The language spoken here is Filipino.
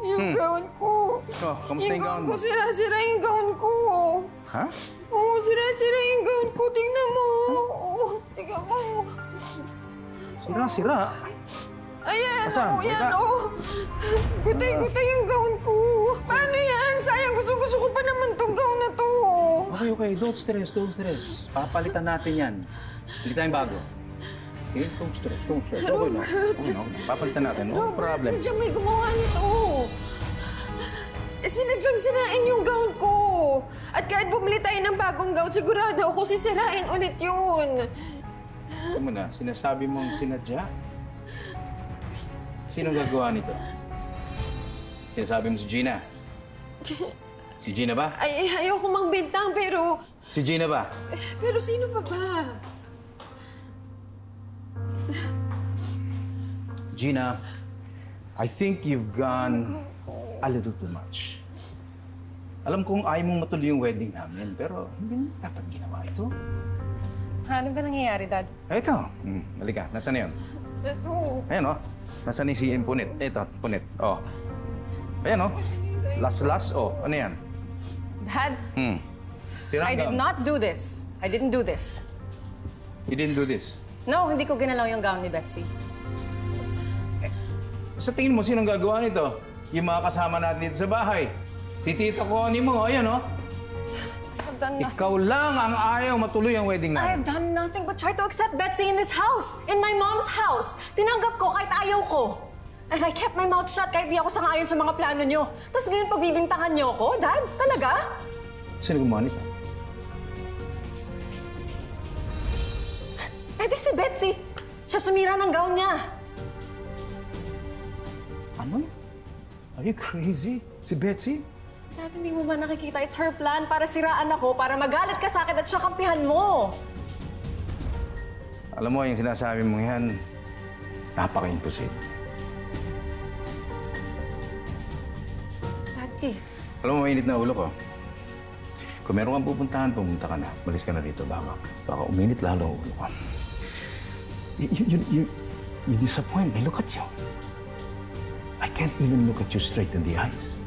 Yung gown ko. Oh, kamusta yung gown mo? Sira-sira yung gown ko. Ha? Oo, sira-sira yung gown ko. Tingnan mo. Oo, tingnan mo. Sira-sira? Ayan, Asan? yan, Gutay-gutay yung gown ko. Paano yan? Sayang, gusto-gusto ko pa naman tong gown na to. Okay. Don't stress. Papalitan natin yan. Bili tayong bago. Okay, don't stress. Okay na. Papalitan natin. No problem. Sadyang may gumawa nito. Sinadyang sirain yung gown ko. At kahit bumili tayo ng bagong gown, sigurado ako sisirain ulit yun. Tama na, sinasabi mong sinadya? Sinong gagawa nito? Sinasabi mo si Gina? Si Gina ba? Ay, ayoko mang bintang, pero... Si Gina ba? Pero sino pa ba? Gina, I think you've gone a little too much. Alam kong ayaw mong matuloy yung wedding namin, pero hindi dapat ginawa ito. Ano ba nangyayari, Dad? Ito. Halika, nasaan na yun? Ito. Ayan, Nasaan ni si Punit? Ito, Punit. Ayan, Las. Ano yan? Dad, I did not do this. I didn't do this. You didn't do this? No, hindi ko ginalaw yung gown ni Betsy. Sa tingin mo, sinong gagawa nito? Yung mga kasama natin dito sa bahay. Si Tita Connie mo, ayan, I've done nothing. Ikaw lang ang ayaw matuloy ang wedding I have namin. done nothing but try to accept Betsy in this house. In my mom's house. Tinanggap ko kahit ayaw ko. And I kept my mouth shut kahit di ako sangayon sa mga plano nyo. Tapos ngayon pagbibintangan nyo ako? Dad, talaga? Sino gumawa nito? Eh di si Betsy. Siya sumira ng gown niya. Ano? Are you crazy? Si Betsy? Dad, hindi mo ba nakikita? It's her plan para siraan ako, para magalit ka sa akin at siya kampihan mo. Alam mo, yung sinasabi mo yan, napaka-imposible. Dad, please. Alam mo, mainit na ulo ko. Kung meron kang pupuntahan, pumunta ka na. Malis ka na dito, baka uminit lalo ang ulo ko. You disappoint me. Look at you. I can't even look at you straight in the eyes.